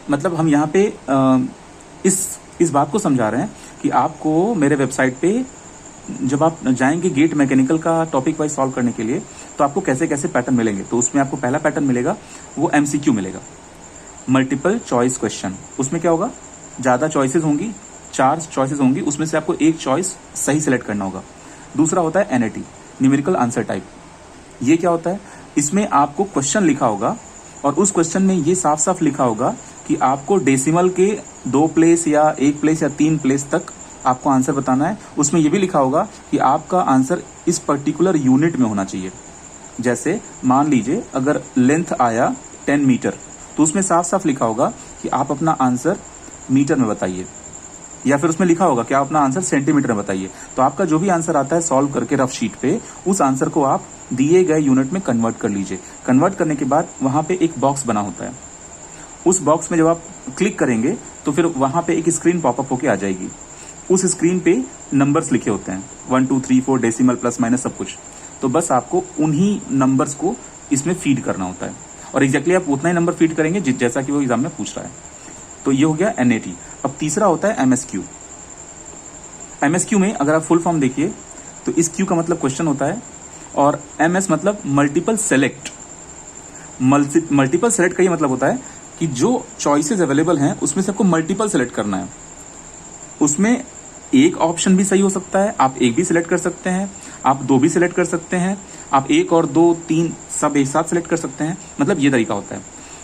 मतलब हम यहाँ पे इस बात को समझा रहे हैं कि आपको मेरे वेबसाइट पे जब आप जाएंगे गेट मैकेनिकल का टॉपिक वाइज सॉल्व करने के लिए, तो आपको कैसे कैसे पैटर्न मिलेंगे। तो उसमें आपको पहला पैटर्न मिलेगा वो एमसीक्यू मिलेगा, मल्टीपल चॉइस क्वेश्चन। उसमें क्या होगा, ज़्यादा चॉइसेस होंगी, 4 चॉइसेस होंगी, उसमें से आपको एक चॉइस सही सेलेक्ट करना होगा। दूसरा होता है एनएटी, न्यूमेरिकल आंसर टाइप। ये क्या होता है, इसमें आपको क्वेश्चन लिखा होगा और उस क्वेश्चन में ये साफ साफ लिखा होगा कि आपको डेसिमल के 2 प्लेस या 1 प्लेस या 3 प्लेस तक आपको आंसर बताना है। उसमें ये भी लिखा होगा कि आपका आंसर इस पर्टिकुलर यूनिट में होना चाहिए। जैसे मान लीजिए अगर लेंथ आया 10 मीटर, तो उसमें साफ साफ लिखा होगा कि आप अपना आंसर मीटर में बताइए, या फिर उसमें लिखा होगा कि आप अपना आंसर सेंटीमीटर में बताइए। तो आपका जो भी आंसर आता है सॉल्व करके रफ शीट पे, उस आंसर को आप दिए गए यूनिट में कन्वर्ट कर लीजिए। कन्वर्ट करने के बाद वहां पे एक बॉक्स बना होता है, उस बॉक्स में जब आप क्लिक करेंगे तो फिर वहां पे एक स्क्रीन पॉपअप होके आ जाएगी। उस स्क्रीन पे नंबर्स लिखे होते हैं 1 2 3 4 डेसिमल प्लस माइनस सब कुछ। तो बस आपको उन्हीं नंबर्स को इसमें फीड करना होता है और एग्जैक्टली आप उतना ही नंबर फीड करेंगे जैसा कि वो एग्जाम में पूछ रहा है। तो ये हो गया एनएटी। अब तीसरा होता है एमएसक्यू। एमएसक्यू में अगर आप फुल फॉर्म देखिए तो इस क्यू का मतलब क्वेश्चन होता है और एमएस मतलब मल्टीपल सेलेक्ट। मल्टीपल सेलेक्ट का ये मतलब होता है कि जो चॉइसेस अवेलेबल हैं उसमें से आपको मल्टीपल सेलेक्ट करना है। उसमें एक ऑप्शन भी सही हो सकता है, आप एक भी सिलेक्ट कर सकते हैं, आप 2 भी सिलेक्ट कर सकते हैं, आप 1 और 2 3 सब एक साथ सिलेक्ट कर सकते हैं। मतलब ये तरीका होता है।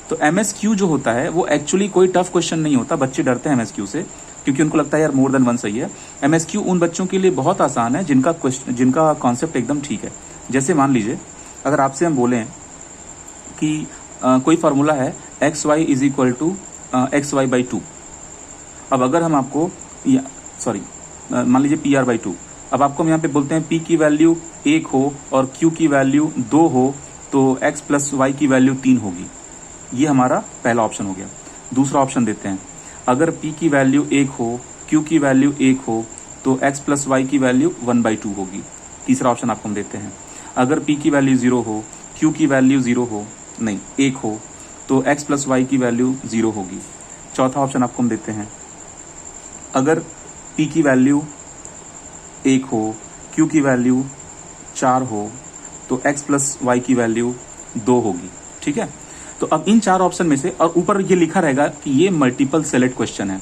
तो एमएसक्यू जो होता है वो एक्चुअली कोई टफ क्वेश्चन नहीं होता। बच्चे डरते हैं एमएसक्यू से क्योंकि उनको लगता है यार मोर देन 1 सही है। एमएसक्यू उन बच्चों के लिए बहुत आसान है जिनका कॉन्सेप्ट एकदम ठीक है। जैसे मान लीजिए अगर आपसे हम बोलें कि कोई फॉर्मूला है x y is equal to x y by 2। अब अगर हम आपको मान लीजिए पी आर बाई 2। अब आपको हम यहाँ पे बोलते हैं पी की वैल्यू 1 हो और क्यू की वैल्यू 2 हो तो एक्स प्लस वाई की वैल्यू 3 होगी। ये हमारा पहला ऑप्शन हो गया। दूसरा ऑप्शन देते हैं, अगर p की वैल्यू 1 हो, q की वैल्यू 1 हो तो x प्लस वाई की वैल्यू 1/2 होगी। तीसरा ऑप्शन आपको हम देते हैं, अगर p की वैल्यू 0 हो, q की वैल्यू 1 हो तो x प्लस वाई की वैल्यू 0 होगी। चौथा ऑप्शन आपको हम देते हैं, अगर p की वैल्यू 1 हो, q की वैल्यू 4 हो तो x प्लस वाई की वैल्यू 2 होगी। ठीक है। तो अब इन 4 ऑप्शन में से, और ऊपर ये लिखा रहेगा कि ये मल्टीपल सेलेक्ट क्वेश्चन है।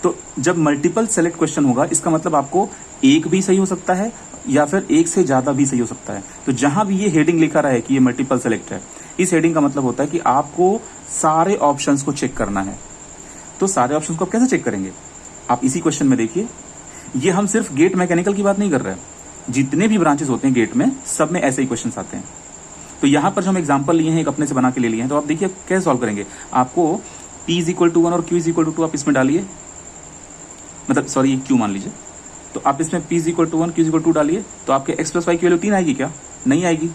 तो जब मल्टीपल सेलेक्ट क्वेश्चन होगा इसका मतलब आपको एक भी सही हो सकता है या फिर एक से ज्यादा भी सही हो सकता है। तो जहां भी ये हेडिंग लिखा रहा है कि ये मल्टीपल सेलेक्ट है, इस हेडिंग का मतलब होता है कि आपको सारे ऑप्शंस को चेक करना है। तो सारे ऑप्शंस को आप कैसे चेक करेंगे, आप इसी क्वेश्चन में देखिए। ये हम सिर्फ गेट मैकेनिकल की बात नहीं कर रहे हैं, जितने भी ब्रांचेस होते हैं गेट में सब में ऐसे ही क्वेश्चन आते हैं। तो यहां पर जो हम एग्जांपल लिए हैं एक अपने से बना के ले लिए हैं, तो आप देखिए कैसे सॉल्व करेंगे। आपको p इज इक्वल टू 1 और q इज इक्वल टू 2 आप इसमें डालिए, मतलब सॉरी q मान लीजिए। तो आप इसमें p is equal to 1 q is equal to 2 डालिए, तो आपके x प्लस वाई की वैल्यू 3 आएगी क्या? नहीं आएगी।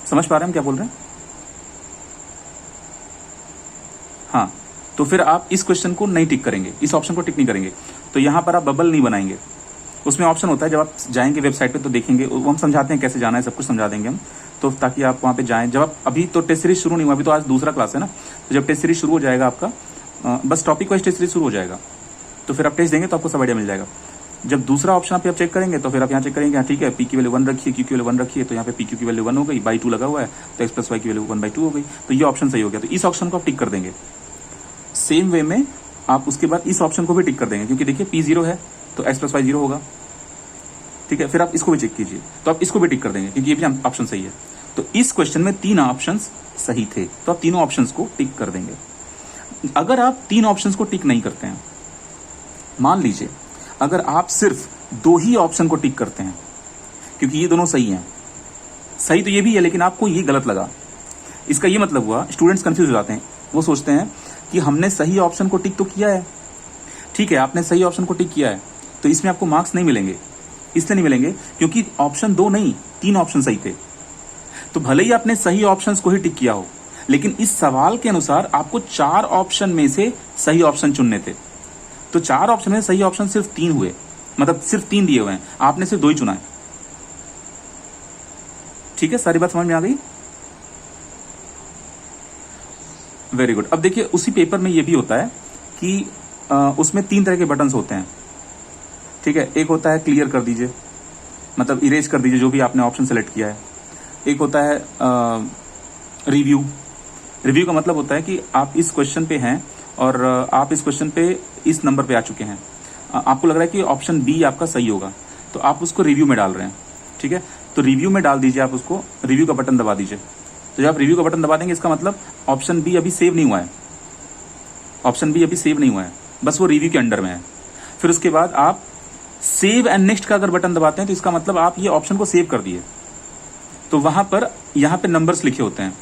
समझ पा रहे हैं हम क्या बोल रहे हैं? हाँ, तो फिर आप इस क्वेश्चन को नहीं टिक करेंगे, इस ऑप्शन को टिक नहीं करेंगे। तो यहां पर आप बबल नहीं बनाएंगे। उसमें ऑप्शन होता है, जब आप जाएंगे वेबसाइट पे तो देखेंगे, वो हम समझाते हैं कैसे जाना है, सब कुछ समझा देंगे हम, तो ताकि आप वहाँ पे जाएं। जब आप अभी तो टेस्ट सीरीज शुरू नहीं हुआ, अभी तो आज दूसरा क्लास है ना, तो जब टेस्ट सीरीज शुरू हो जाएगा आपका, बस टॉपिक वाइज टेस्ट सीरीज शुरू हो जाएगा, तो फिर आप टेस्ट देंगे तो आपको सब आइडिया मिल जाएगा। जब दूसरा ऑप्शन आप चेक करेंगे तो फिर आप यहाँ चेक करेंगे, ठीक है पी की वैल्यू 1 रखिए, क्यू की वैल्यू 1 रखिए, तो यहाँ पे पी क्यू की वैल्यू 1 हो गई, बाई 2 लगा हुआ है, तो एक्स प्लस वाई की वैल्यू 1/2 हो गई। तो ये ऑप्शन सही हो गया। तो इस ऑप्शन को आप टिक कर देंगे। सेम वे में आप उसके बाद इस ऑप्शन को भी टिक कर देंगे, क्योंकि देखिए p 0 है तो एक्स प्लस वाई 0 होगा। ठीक है, फिर आप इसको भी चेक कीजिए, तो आप इसको भी टिक कर देंगे क्योंकि ये भी ऑप्शन सही है। तो इस क्वेश्चन में 3 ऑप्शंस सही थे, तो आप तीनों ऑप्शंस को टिक कर देंगे। अगर आप 3 ऑप्शंस को टिक नहीं करते हैं, मान लीजिए अगर आप सिर्फ 2 ही ऑप्शन को टिक करते हैं, क्योंकि ये दोनों सही हैं, सही तो ये भी है लेकिन आपको ये गलत लगा, इसका ये मतलब हुआ स्टूडेंट्स कंफ्यूज हो जाते हैं। वो सोचते हैं कि हमने सही ऑप्शन को टिक तो किया है, ठीक है आपने सही ऑप्शन को टिक किया है, तो इसमें आपको मार्क्स नहीं मिलेंगे। इसलिए नहीं मिलेंगे क्योंकि ऑप्शन 2 नहीं 3 ऑप्शन सही थे। तो भले ही आपने सही ऑप्शंस को ही टिक किया हो, लेकिन इस सवाल के अनुसार आपको 4 ऑप्शन में से सही ऑप्शन चुनने थे। तो 4 ऑप्शन में सही ऑप्शन सिर्फ 3 हुए, मतलब सिर्फ 3 दिए हुए हैं, आपने सिर्फ 2 ही चुना है। ठीक है, सारी बात समझ में आ गई? Very good. अब देखिए उसी पेपर में ये भी होता है कि उसमें 3 तरह के बटन्स होते हैं, ठीक है। एक होता है क्लियर कर दीजिए, मतलब इरेज कर दीजिए जो भी आपने ऑप्शन सेलेक्ट किया है। एक होता है रिव्यू। रिव्यू का मतलब होता है कि आप इस क्वेश्चन पे हैं और आप इस क्वेश्चन पे इस नंबर पे आ चुके हैं, आपको लग रहा है कि ऑप्शन बी आपका सही होगा, तो आप उसको रिव्यू में डाल रहे हैं, ठीक है। तो रिव्यू में डाल दीजिए, आप उसको रिव्यू का बटन दबा दीजिए। तो जब आप रिव्यू का बटन दबा देंगे इसका मतलब ऑप्शन बी अभी सेव नहीं हुआ है, ऑप्शन बी अभी सेव नहीं हुआ है, बस वो रिव्यू के अंडर में है। फिर उसके बाद आप सेव एंड नेक्स्ट का अगर बटन दबाते हैं तो इसका मतलब आप ये ऑप्शन को सेव कर दिए। तो वहां पर यहां पे नंबर्स लिखे होते हैं,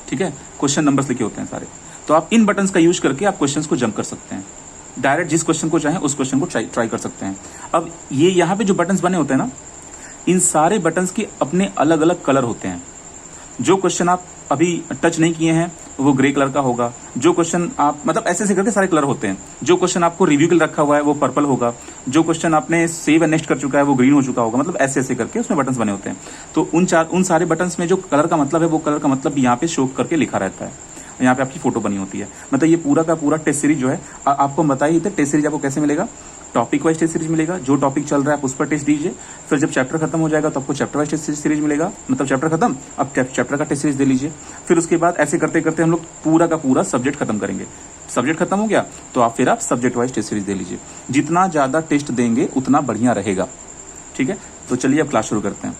ठीक है, क्वेश्चन नंबर्स लिखे होते हैं सारे। तो आप इन बटन्स का यूज करके आप क्वेश्चंस को जंप कर सकते हैं, डायरेक्ट जिस क्वेश्चन को चाहें उस क्वेश्चन को ट्राई कर सकते हैं। अब ये यहाँ पे जो बटन्स बने होते हैं ना, इन सारे बटन्स के अपने अलग अलग कलर होते हैं। जो क्वेश्चन आप अभी टच नहीं किए हैं वो ग्रे कलर का होगा, जो क्वेश्चन आप मतलब ऐसे ऐसे करके सारे कलर होते हैं। जो क्वेश्चन आपको रिव्यू के लिए रखा हुआ है वो पर्पल होगा, जो क्वेश्चन आपने सेव एंड नेक्स्ट कर चुका है वो ग्रीन हो चुका होगा, मतलब ऐसे ऐसे करके उसमें बटन्स बने होते हैं। तो उन सारे बटन्स में जो कलर का मतलब है वो कलर का मतलब भी यहाँ पे शो करके लिखा रहता है, यहाँ पे आपकी फोटो बनी होती है। मतलब ये पूरा का पूरा टेस्ट सीरीज जो है आपको बताइए थे, टेस्ट सीरीज आपको कैसे मिलेगा, टॉपिक वाइज टेस्ट सीरीज मिलेगा। जो टॉपिक चल रहा है आप उस पर टेस्ट दीजिए, फिर जब चैप्टर खत्म हो जाएगा तो आपको चैप्टर वाइज टेस्ट सीरीज मिलेगा, मतलब चैप्टर खत्म अब चैप्टर का टेस्ट सीरीज दे लीजिए। फिर उसके बाद ऐसे करते करते हम लोग पूरा का पूरा सब्जेक्ट खत्म करेंगे। सब्जेक्ट खत्म हो गया तो आप फिर आप सब्जेक्ट वाइज टेस्ट सीरीज दे लीजिए। जितना ज्यादा टेस्ट देंगे उतना बढ़िया रहेगा, ठीक है। तो चलिए अब क्लास शुरू करते हैं।